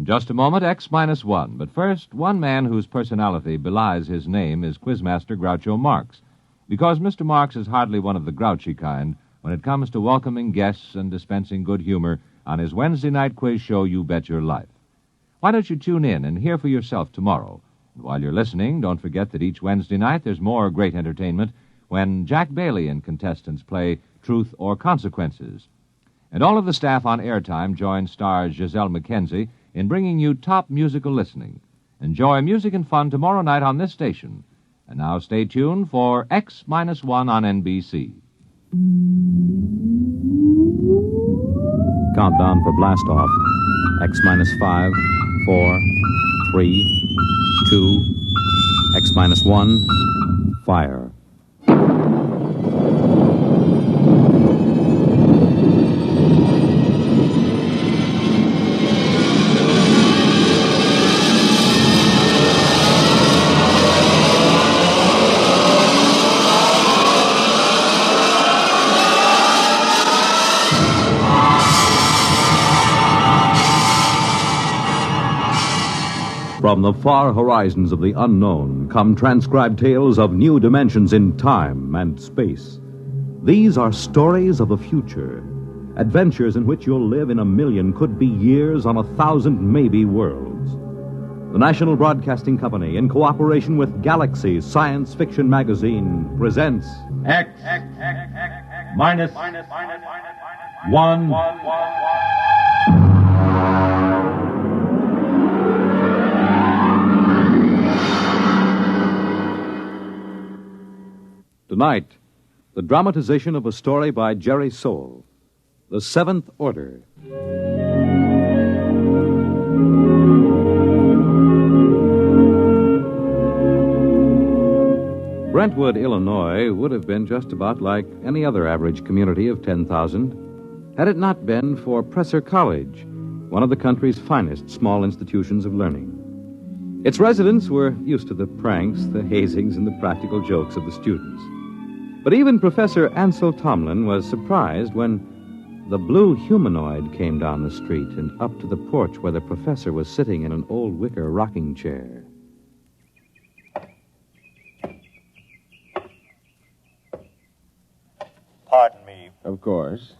In just a moment, X-1. But first, one man whose personality belies his name is Quizmaster Groucho Marx. Because Mr. Marx is hardly one of the grouchy kind when it comes to welcoming guests and dispensing good humor on his Wednesday night quiz show, You Bet Your Life. Why don't you tune in and hear for yourself tomorrow? And while you're listening, don't forget that each Wednesday night there's more great entertainment when Jack Bailey and contestants play Truth or Consequences. And all of the staff on Airtime join stars Giselle McKenzie in bringing you top musical listening. Enjoy music and fun tomorrow night on this station. And now stay tuned for X-1 on NBC. Countdown for blast off. X-5, 4, 3, 2, X-1, fire. From the far horizons of the unknown come transcribed tales of new dimensions in time and space. These are stories of the future, adventures in which you'll live in a million, could be years, on 1,000 maybe worlds. The National Broadcasting Company, in cooperation with Galaxy Science Fiction Magazine, presents X minus 1. Tonight, the dramatization of a story by Jerry Soule, The Seventh Order. Brentwood, Illinois, would have been just about like any other average community of 10,000 had it not been for Presser College, one of the country's finest small institutions of learning. Its residents were used to the pranks, the hazings, and the practical jokes of the students. But even Professor Ansel Tomlin was surprised when the blue humanoid came down the street and up to the porch where the professor was sitting in an old wicker rocking chair. Pardon me. Of course.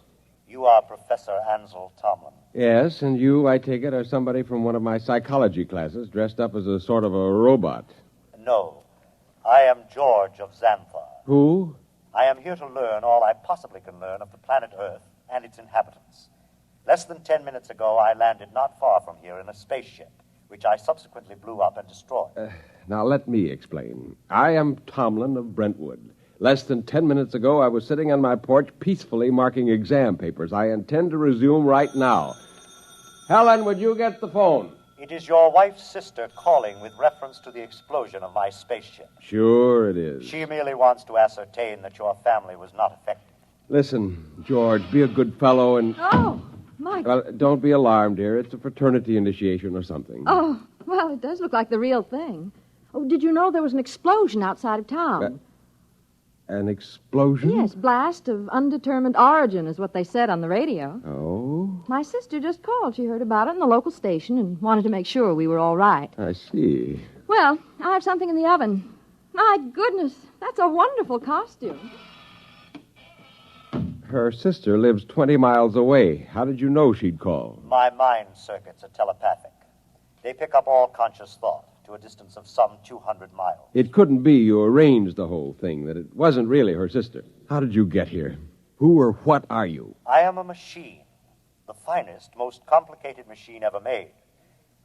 You are Professor Ansel Tomlin. Yes, and you, I take it, are somebody from one of my psychology classes dressed up as a sort of a robot. No. I am George of Xanthar. Who? I am here to learn all I possibly can learn of the planet Earth and its inhabitants. Less than 10 minutes ago, I landed not far from here in a spaceship, which I subsequently blew up and destroyed. Now, let me explain. I am Tomlin of Brentwood. Less than 10 minutes ago, I was sitting on my porch peacefully marking exam papers. I intend to resume right now. Helen, would you get the phone? It is your wife's sister calling with reference to the explosion of my spaceship. Sure it is. She merely wants to ascertain that your family was not affected. Listen, George, be a good fellow and... Oh, Mike. Well, don't be alarmed, dear. It's a fraternity initiation or something. Oh, well, it does look like the real thing. Oh, did you know there was an explosion outside of town? An explosion? Yes, blast of undetermined origin is what they said on the radio. Oh? My sister just called. She heard about it in the local station and wanted to make sure we were all right. I see. Well, I have something in the oven. My goodness, that's a wonderful costume. Her sister lives 20 miles away. How did you know she'd call? My mind circuits are telepathic. They pick up all conscious thought to a distance of some 200 miles. It couldn't be you arranged the whole thing, that it wasn't really her sister. How did you get here? Who or what are you? I am a machine. The finest, most complicated machine ever made.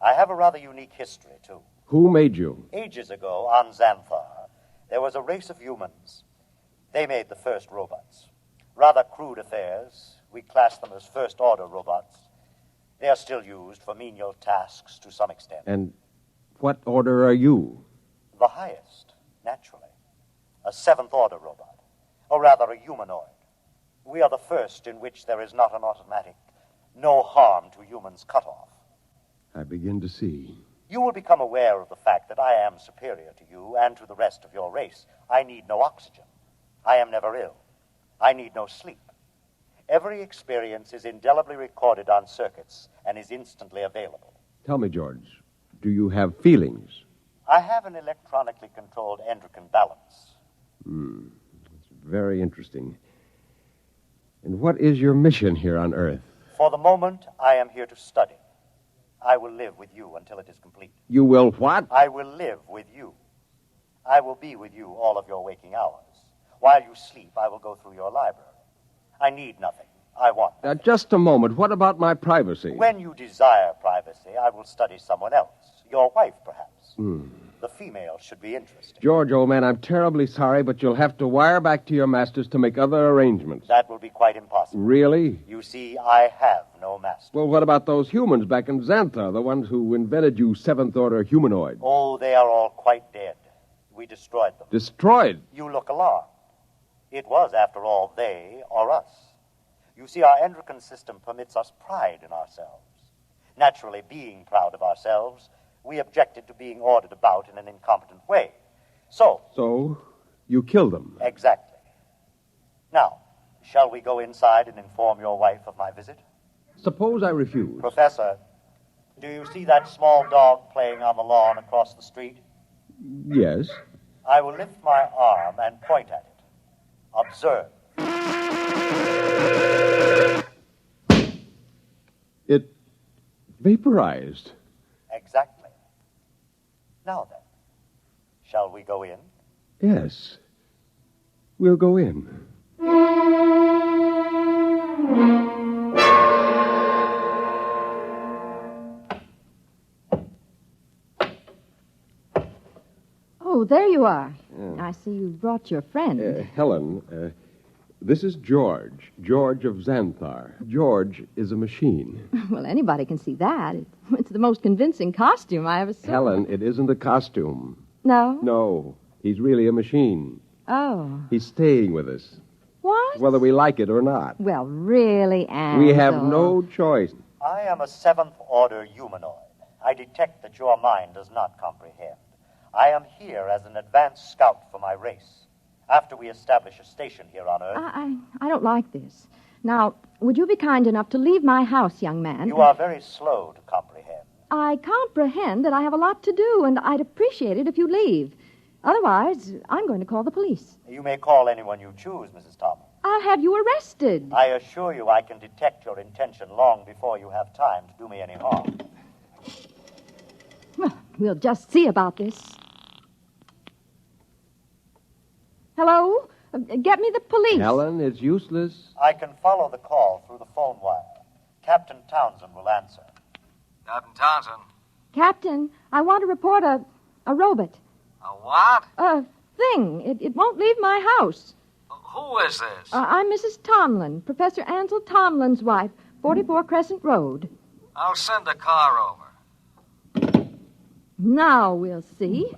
I have a rather unique history, too. Who made you? Ages ago, on Xanthar, there was a race of humans. They made the first robots. Rather crude affairs. We class them as first-order robots. They are still used for menial tasks to some extent. And what order are you? The highest, naturally. A seventh-order robot. Or rather, a humanoid. We are the first in which there is not an automatic, no harm to humans cutoff. I begin to see. You will become aware of the fact that I am superior to you and to the rest of your race. I need no oxygen. I am never ill. I need no sleep. Every experience is indelibly recorded on circuits and is instantly available. Tell me, George, do you have feelings? I have an electronically controlled endocrine balance. It's very interesting. And what is your mission here on Earth? For the moment, I am here to study. I will live with you until it is complete. You will what? I will live with you. I will be with you all of your waking hours. While you sleep, I will go through your library. I need nothing. I want nothing. Just a moment. What about my privacy? When you desire privacy, I will study someone else. Your wife, perhaps. The female should be interesting. George, old man, I'm terribly sorry, but you'll have to wire back to your masters to make other arrangements. That will be quite impossible. Really? You see, I have no master. Well, what about those humans back in Xanthar, the ones who invented you seventh-order humanoid? Oh, they are all quite dead. We destroyed them. Destroyed? You look alarmed. It was, after all, they or us. You see, our endocrine system permits us pride in ourselves. Naturally, being proud of ourselves, we objected to being ordered about in an incompetent way. So, you killed them? Exactly. Now, shall we go inside and inform your wife of my visit? Suppose I refuse. Professor, do you see that small dog playing on the lawn across the street? Yes. I will lift my arm and point at it. Observe. It vaporized. Exactly. Now then, shall we go in? Yes. We'll go in. Oh, there you are. I see you brought your friend. Helen, this is George. George of Xanthar. George is a machine. Well, anybody can see that. It's the most convincing costume I ever saw. Helen, it isn't a costume. No? No, he's really a machine. Oh. He's staying with us, What? whether we like it or not. Well, really, Ansel. We have no choice. I am a seventh-order humanoid. I detect that your mind does not comprehend. I am here as an advanced scout for my race. After we establish a station here on Earth... I don't like this. Now, would you be kind enough to leave my house, young man? You are very slow to comprehend. I comprehend that I have a lot to do, and I'd appreciate it if you leave. Otherwise, I'm going to call the police. You may call anyone you choose, Mrs. Thomas. I'll have you arrested. I assure you I can detect your intention long before you have time to do me any harm. Well, we'll just see about this. Hello? Get me the police. Helen, it's useless. I can follow the call through the phone wire. Captain Townsend will answer. Captain Townsend. Captain, I want to report a robot. A what? A thing. It won't leave my house. Who is this? I'm Mrs. Tomlin, Professor Ansel Tomlin's wife, 44 Crescent Road. I'll send a car over. Now we'll see.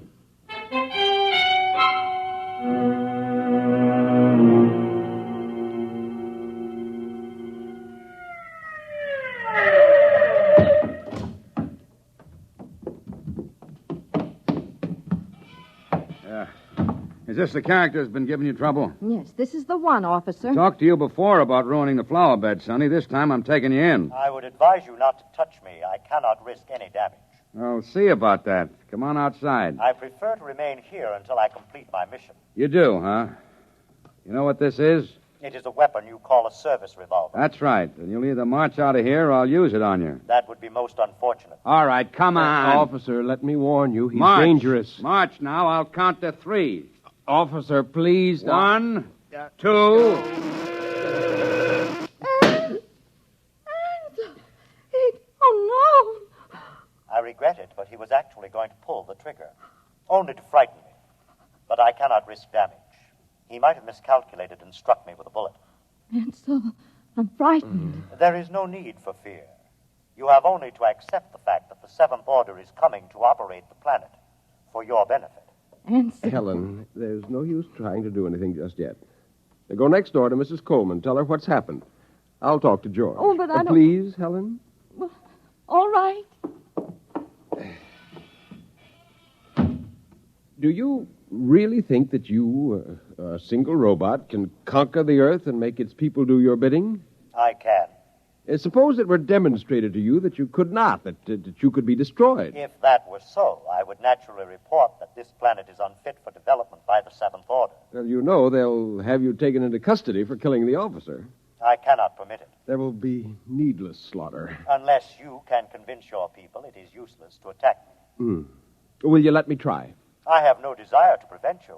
Is this the character that's been giving you trouble? Yes, this is the one, officer. Talked to you before about ruining the flower bed, Sonny. This time I'm taking you in. I would advise you not to touch me. I cannot risk any damage. I'll see about that. Come on outside. I prefer to remain here until I complete my mission. You do, huh? You know what this is? It is a weapon you call a service revolver. That's right. And you'll either march out of here or I'll use it on you. That would be most unfortunate. All right, come on. Officer, let me warn you, he's March. dangerous. March now. I'll count to 3. Officer, please. 1, 2. Oh, no. I regret it, but he was actually going to pull the trigger. Only to frighten me. But I cannot risk damage. He might have miscalculated and struck me with a bullet. Ansel, I'm frightened. There is no need for fear. You have only to accept the fact that the Seventh Order is coming to operate the planet for your benefit. Ansel. Helen, there's no use trying to do anything just yet. Go next door to Mrs. Coleman. Tell her what's happened. I'll talk to George. Oh, but I don't... Please, Helen? Well, all right. Do you really think that you, a single robot, can conquer the Earth and make its people do your bidding? I can. Suppose it were demonstrated to you that you could not, that you could be destroyed. If that were so, I would naturally report that this planet is unfit for development by the Seventh Order. Well, you know they'll have you taken into custody for killing the officer. I cannot permit it. There will be needless slaughter. Unless you can convince your people it is useless to attack me. Will you let me try? I have no desire to prevent you.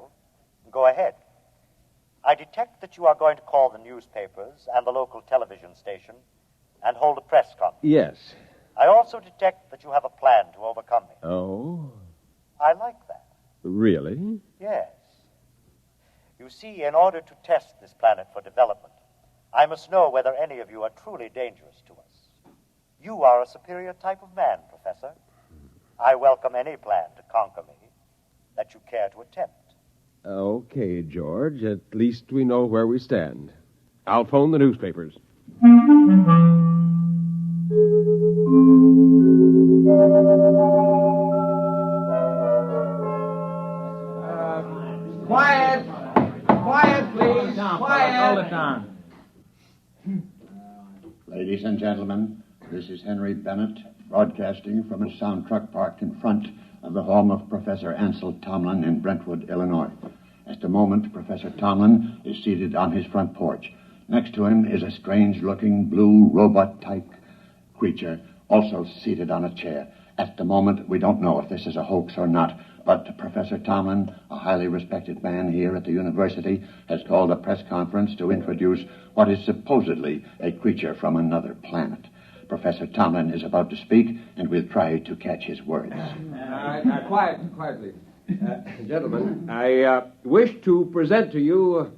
Go ahead. I detect that you are going to call the newspapers and the local television station and hold a press conference. Yes. I also detect that you have a plan to overcome me. Oh? I like that. Really? Yes. You see, in order to test this planet for development, I must know whether any of you are truly dangerous to us. You are a superior type of man, Professor. I welcome any plan to conquer me that you care to attempt. Okay, George. At least we know where we stand. I'll phone the newspapers. Quiet! Quiet, please! Quiet! Hold it down. Ladies and gentlemen, this is Henry Bennett, broadcasting from a sound truck parked in front of the home of Professor Ansel Tomlin in Brentwood, Illinois. At the moment, Professor Tomlin is seated on his front porch. Next to him is a strange-looking blue robot-type creature, also seated on a chair. At the moment, we don't know if this is a hoax or not, but Professor Tomlin, a highly respected man here at the university, has called a press conference to introduce what is supposedly a creature from another planet. Professor Tomlin is about to speak, and we'll try to catch his words. Quiet, please. Gentlemen, I wish to present to you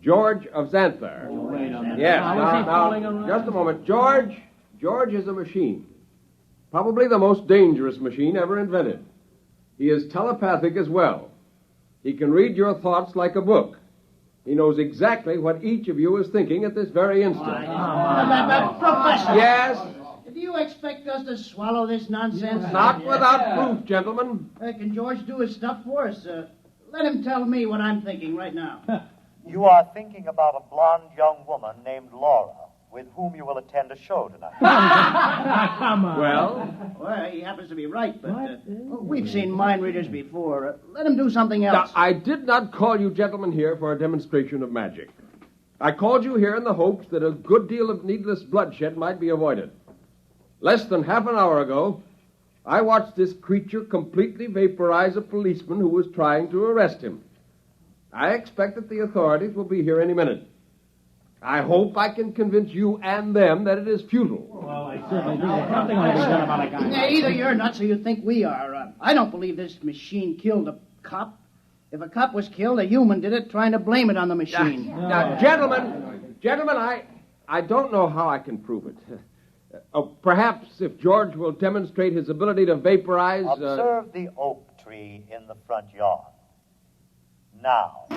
George of Xanthar. Yes, now, just a moment. George is a machine. Probably the most dangerous machine ever invented. He is telepathic as well. He can read your thoughts like a book. He knows exactly what each of you is thinking at this very instant. Professor! Yes? Do you expect us to swallow this nonsense? Not without proof, gentlemen. Can George do his stuff for us? Let him tell me what I'm thinking right now. You are thinking about a blonde young woman named Laura, with whom you will attend a show tonight. Come on. Well, he happens to be right, but we've seen mind readers before. Let him do something else. Now, I did not call you gentlemen here for a demonstration of magic. I called you here in the hopes that a good deal of needless bloodshed might be avoided. Less than half an hour ago, I watched this creature completely vaporize a policeman who was trying to arrest him. I expect that the authorities will be here any minute. I hope I can convince you and them that it is futile. Well, I certainly do. There's something ought to be done about a guy like Either you're nuts or you think we are. I don't believe this machine killed a cop. If a cop was killed, a human did it, trying to blame it on the machine. Now, gentlemen, I don't know how I can prove it. Perhaps if George will demonstrate his ability to vaporize... Observe the oak tree in the front yard. Now.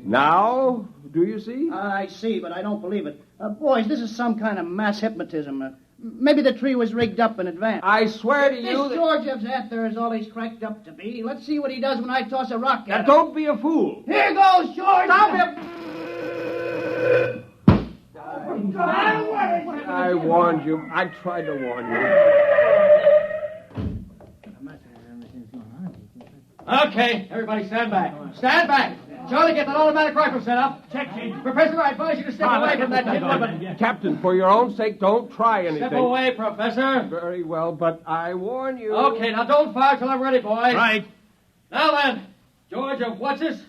Now, do you see? I see, but I don't believe it. Boys, this is some kind of mass hypnotism. Maybe the tree was rigged up in advance. I swear to you This that... George of Xanthar is all he's cracked up to be. Let's see what he does when I toss a rock at him. Don't be a fool. Here goes, George! Stop him! I warned you. I tried to warn you. Okay, everybody stand back. Stand back. Charlie, get that automatic rifle set up. Check, Chief. Professor, I advise you to step away from that kid. Captain, for your own sake, don't try anything. Step away, Professor. Very well, but I warn you. Okay, now don't fire till I'm ready, boys. Right. Now then, George of What's-This?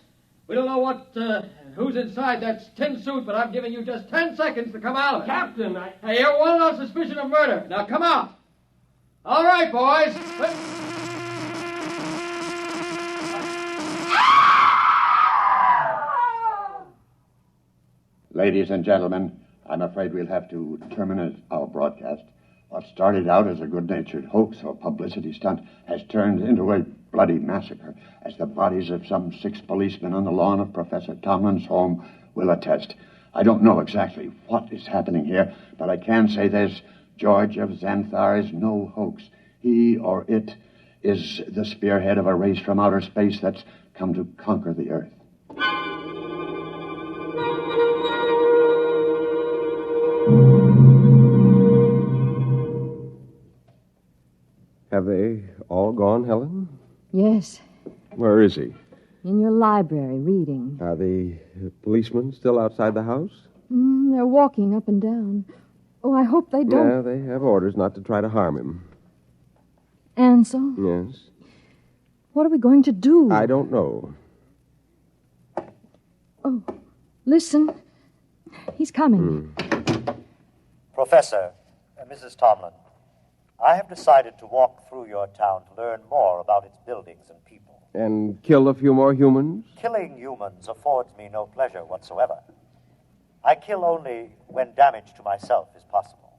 We don't know who's inside that tin suit, but I'm giving you just 10 seconds to come out of it. Captain, Hey, you're wanted on suspicion of murder. Now come out. All right, boys. Ladies and gentlemen, I'm afraid we'll have to terminate our broadcast. What started out as a good-natured hoax or publicity stunt has turned into a bloody massacre, as the bodies of some 6 policemen on the lawn of Professor Tomlin's home will attest. I don't know exactly what is happening here, but I can say this: George of Xanthar is no hoax. He or it is the spearhead of a race from outer space that's come to conquer the Earth. Have they all gone, Helen? Yes, Where is he? in your library, reading. Are the policemen still outside the house? They're walking up and down. Oh, I hope they don't. Yeah, they have orders not to try to harm him. Ansel, Yes. what are we going to do? I don't know. Oh, listen. He's coming. Professor, Mrs. Tomlin, I have decided to walk through your town to learn more about its buildings and people. And kill a few more humans? Killing humans affords me no pleasure whatsoever. I kill only when damage to myself is possible.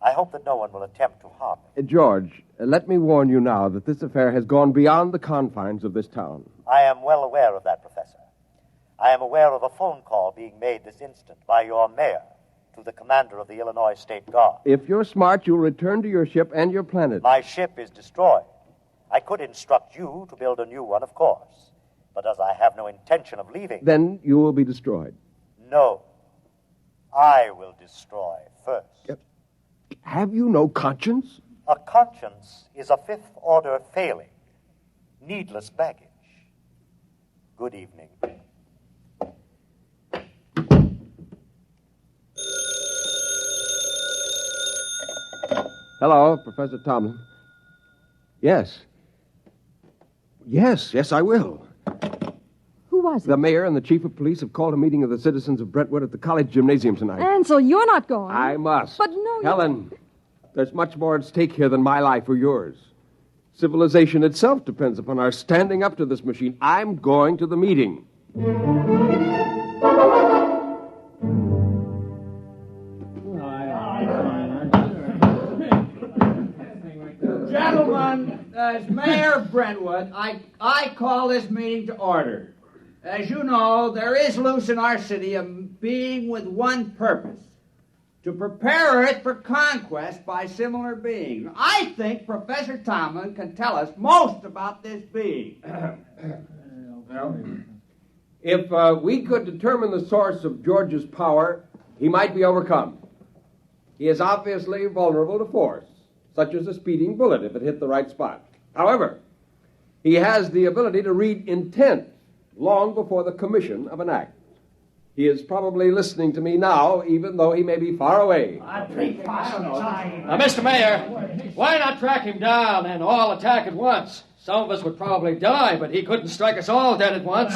I hope that no one will attempt to harm me. George, let me warn you now that this affair has gone beyond the confines of this town. I am well aware of that, Professor. I am aware of a phone call being made this instant by your mayor to the commander of the Illinois State Guard. If you're smart, you'll return to your ship and your planet. My ship is destroyed. I could instruct you to build a new one, of course. But as I have no intention of leaving... Then you will be destroyed. No. I will destroy first. Have you no conscience? A conscience is a fifth-order failing. Needless baggage. Good evening. Hello, Professor Tomlin. Yes. Yes, I will. Who was it? The mayor and the chief of police have called a meeting of the citizens of Brentwood at the college gymnasium tonight. Ansel, you're not going. I must. But no, Helen, there's much more at stake here than my life or yours. Civilization itself depends upon our standing up to this machine. I'm going to the meeting. Gentlemen, as mayor of Brentwood, I call this meeting to order. As you know, there is loose in our city a being with one purpose: to prepare Earth for conquest by similar beings. I think Professor Tomlin can tell us most about this being. If we could determine the source of George's power, he might be overcome. He is obviously vulnerable to force, such as a speeding bullet if it hit the right spot. However, he has the ability to read intent long before the commission of an act. He is probably listening to me now, even though he may be far away. Mr. Mayor, why not track him down and all attack at once? Some of us would probably die, but he couldn't strike us all dead at once.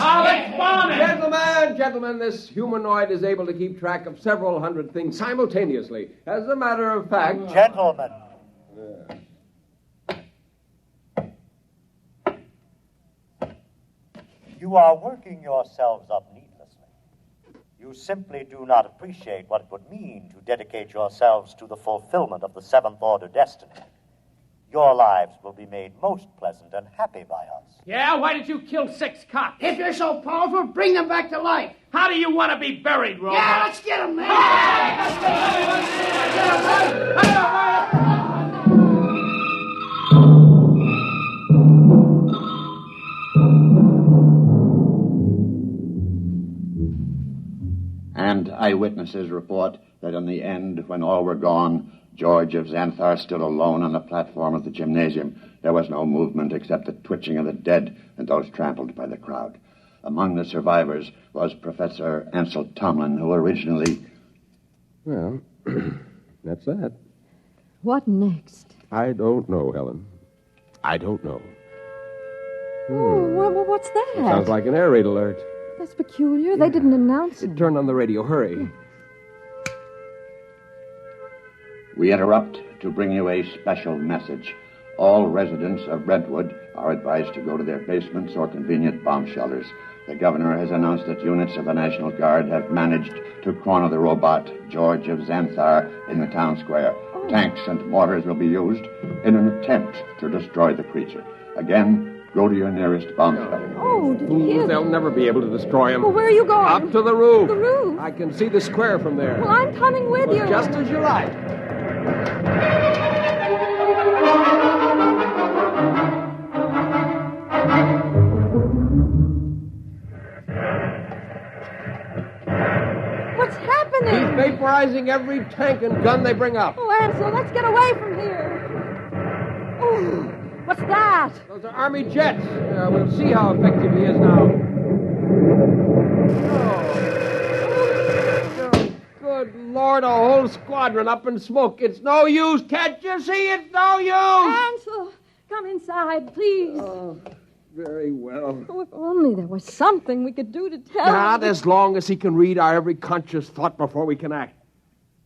Gentlemen, this humanoid is able to keep track of several hundred things simultaneously. As a matter of fact... Gentlemen. You are working yourselves up needlessly. You simply do not appreciate what it would mean to dedicate yourselves to the fulfillment of the seventh order destiny. Your lives will be made most pleasant and happy by us. Yeah, why did you kill 6 cops? If you're so powerful, bring them back to life. How do you want to be buried, Robot? Yeah, let's get them, man. And eyewitnesses report that in the end, when all were gone, George of Xanthar stood alone on the platform of the gymnasium. There was no movement except the twitching of the dead and those trampled by the crowd. Among the survivors was Professor Ansel Tomlin, who originally... Well, that's that. What next? I don't know, Helen. I don't know. Oh, what's that? Sounds like an air raid alert. That's peculiar. They didn't announce it. Turn on the radio. Hurry. We interrupt to bring you a special message. All residents of Brentwood are advised to go to their basements or convenient bomb shelters. The governor has announced that units of the National Guard have managed to corner the robot, George of Xanthar, in the town square. Oh. Tanks and mortars will be used in an attempt to destroy the creature. Again, go to your nearest bomb shelter. Oh, did you hear They'll never be able to destroy him. Well, where are you going? Up to the roof. The roof? I can see the square from there. Well, I'm coming with you. Just as you like. What's happening? He's vaporizing every tank and gun they bring up. Oh, Ansel, let's get away from here. Oh, What's that? Those are Army jets. We'll see how effective he is now. Oh, good Lord, a whole squadron up in smoke. It's no use. Can't you see? It's no use. Ansel, come inside, please. Oh, very well. Oh, if only there was something we could do to tell Not him. as long as he can read our every conscious thought before we can act.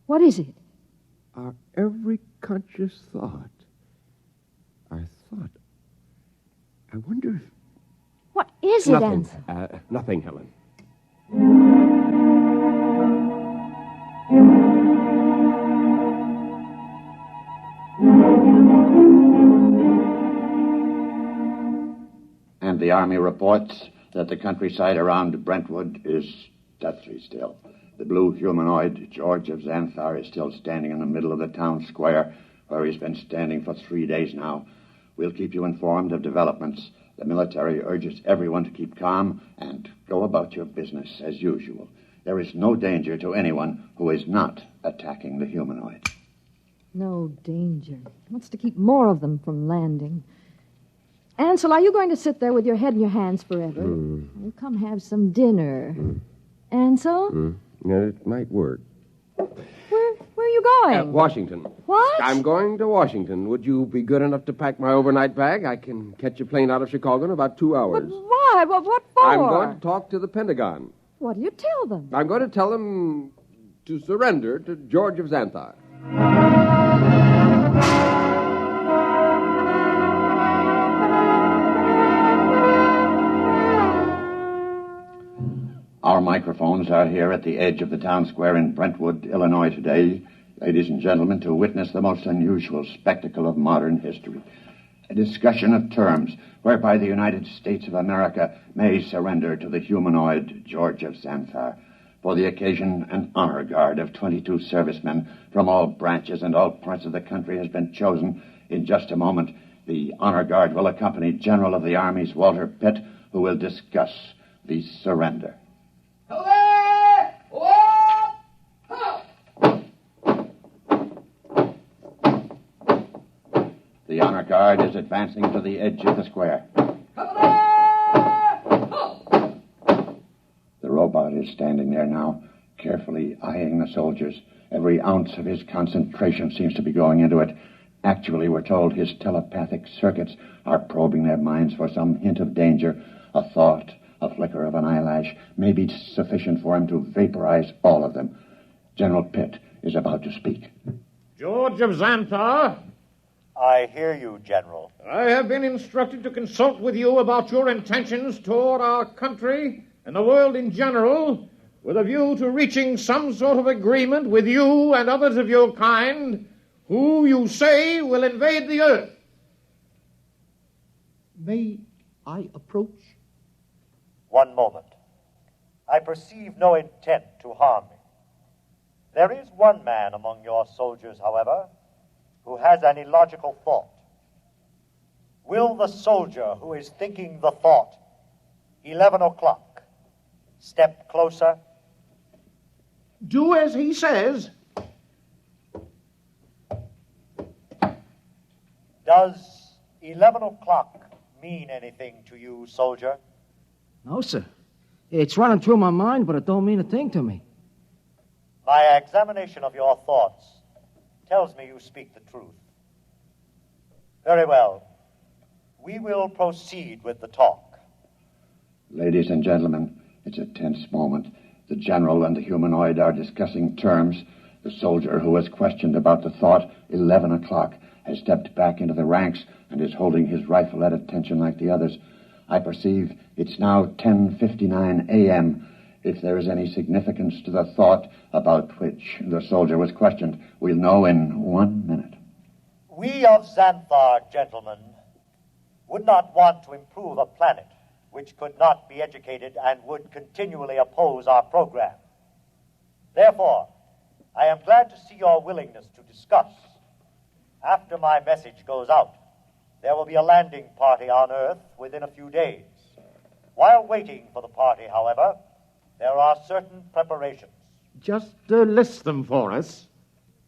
What is it? Our every conscious thought. Our thought. I wonder if... What is it, Nothing. Ansel? Nothing, Helen. And the Army reports that the countryside around Brentwood is deathly still. The blue humanoid, George of Xanthar, is still standing in the middle of the town square, where he's been standing for 3 days now. We'll keep you informed of developments. The military urges everyone to keep calm and go about your business as usual. There is no danger to anyone who is not attacking the humanoid. No danger. He wants to keep more of them from landing. Ansel, are you going to sit there with your head in your hands forever? Well, come have some dinner. Ansel? Yeah, it might work. Where are you going? Washington. What? I'm going to Washington. Would you be good enough to pack my overnight bag? I can catch a plane out of Chicago in about 2 hours. But why? What for? I'm going to talk to the Pentagon. What do you tell them? I'm going to tell them to surrender to George of Xanthar. Our microphones are here at the edge of the town square in Brentwood, Illinois today, ladies and gentlemen, to witness the most unusual spectacle of modern history. A discussion of terms whereby the United States of America may surrender to the humanoid George of Xanthar. For the occasion, an honor guard of 22 servicemen from all branches and all parts of the country has been chosen. In just a moment, the honor guard will accompany General of the Army's Walter Pitt, who will discuss the surrender. The honor guard is advancing to the edge of the square. The robot is standing there now, carefully eyeing the soldiers. Every ounce of his concentration seems to be going into it. Actually, we're told his telepathic circuits are probing their minds for some hint of danger. A thought, a flicker of an eyelash may be sufficient for him to vaporize all of them. General Pitt is about to speak. George of Xanthar, I hear you, General. I have been instructed to consult with you about your intentions toward our country and the world in general, with a view to reaching some sort of agreement with you and others of your kind who you say will invade the earth. May I approach? One moment. I perceive no intent to harm me. There is one man among your soldiers, however, who has an illogical thought. Will the soldier who is thinking the thought, 11 o'clock, step closer? Do as he says. Does 11 o'clock mean anything to you, soldier? No, sir. It's running through my mind, but it don't mean a thing to me. My examination of your thoughts tells me you speak the truth. Very well. We will proceed with the talk. Ladies and gentlemen, it's a tense moment. The general and the humanoid are discussing terms. The soldier who was questioned about the thought, 11 o'clock, has stepped back into the ranks and is holding his rifle at attention like the others. I perceive it's now 10:59 a.m. If there is any significance to the thought about which the soldier was questioned, we'll know in 1 minute. We of Xanthar, gentlemen, would not want to improve a planet which could not be educated and would continually oppose our program. Therefore, I am glad to see your willingness to discuss. After my message goes out, there will be a landing party on Earth within a few days. While waiting for the party, however, there are certain preparations. Just list them for us.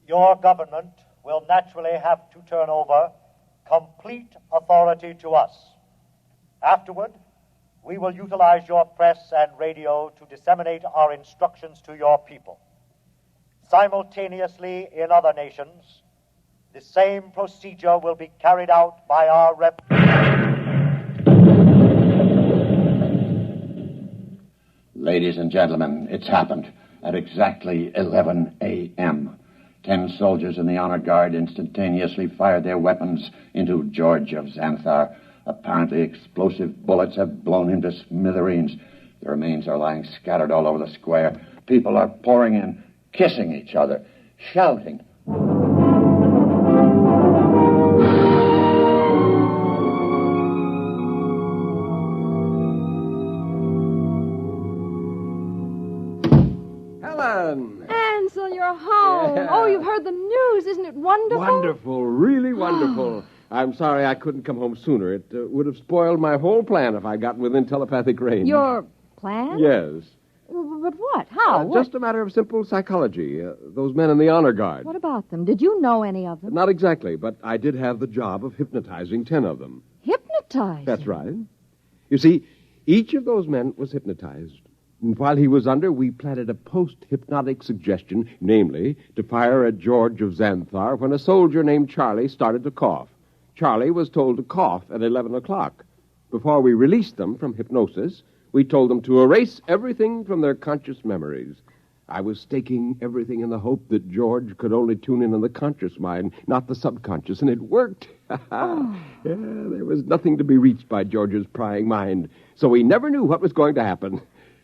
Your government will naturally have to turn over complete authority to us. Afterward, we will utilize your press and radio to disseminate our instructions to your people. Simultaneously, in other nations, the same procedure will be carried out by our Ladies and gentlemen, it's happened at exactly 11 a.m. 10 soldiers in the honor guard instantaneously fired their weapons into George of Xanthar. Apparently explosive bullets have blown him to smithereens. The remains are lying scattered all over the square. People are pouring in, kissing each other, shouting. Helen! Ansel, you're home. Yeah. Oh, you've heard the news. Isn't it wonderful? Wonderful, really wonderful. I'm sorry I couldn't come home sooner. It would have spoiled my whole plan if I'd gotten within telepathic range. Your plan? Yes. But what? How? What? Just a matter of simple psychology. Those men in the honor guard. What about them? Did you know any of them? Not exactly, but I did have the job of hypnotizing 10 of them. Hypnotized? That's right. You see, each of those men was hypnotized. And while he was under, we planted a post-hypnotic suggestion, namely, to fire at George of Xanthar when a soldier named Charlie started to cough. Charlie was told to cough at 11 o'clock. Before we released them from hypnosis, we told them to erase everything from their conscious memories. I was staking everything in the hope that George could only tune in on the conscious mind, not the subconscious, and it worked. Yeah, there was nothing to be reached by George's prying mind, so we never knew what was going to happen.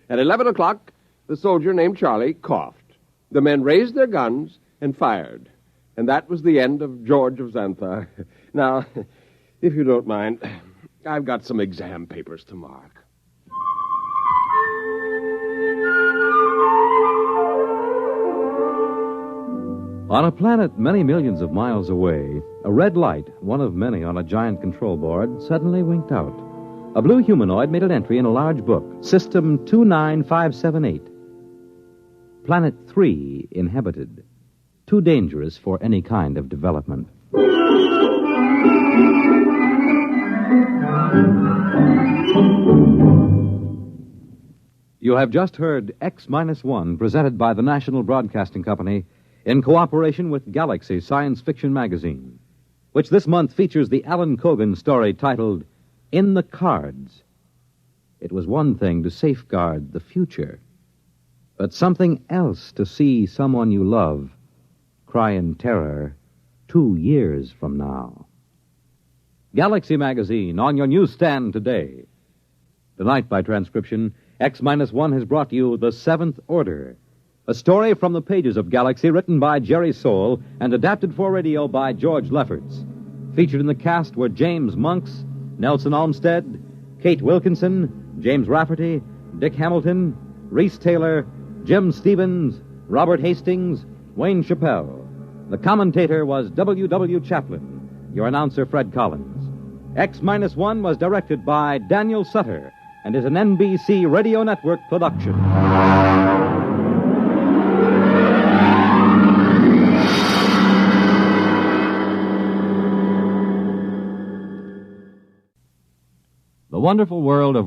At 11 o'clock, the soldier named Charlie coughed. The men raised their guns and fired. And that was the end of George of Xanthar. Now, if you don't mind, I've got some exam papers to mark. On a planet many millions of miles away, a red light, one of many on a giant control board, suddenly winked out. A blue humanoid made an entry in a large book, System 29578. Planet 3 inhabited. Too dangerous for any kind of development. You have just heard X-1, presented by the National Broadcasting Company in cooperation with Galaxy Science Fiction Magazine, which this month features the Alan Cogan story titled In the Cards. It was one thing to safeguard the future, but something else to see someone you love cry in terror 2 years from now. Galaxy Magazine on your newsstand today. Tonight, by transcription, X-1 has brought you The Seventh Order, a story from the pages of Galaxy written by Jerry Soule and adapted for radio by George Lefferts. Featured in the cast were James Monks, Nelson Olmsted, Kate Wilkinson, James Rafferty, Dick Hamilton, Reese Taylor, Jim Stevens, Robert Hastings, Wayne Chappell. The commentator was W. Chaplin. Your announcer, Fred Collins. X-1 was directed by Daniel Sutter and is an NBC Radio Network production. The Wonderful World of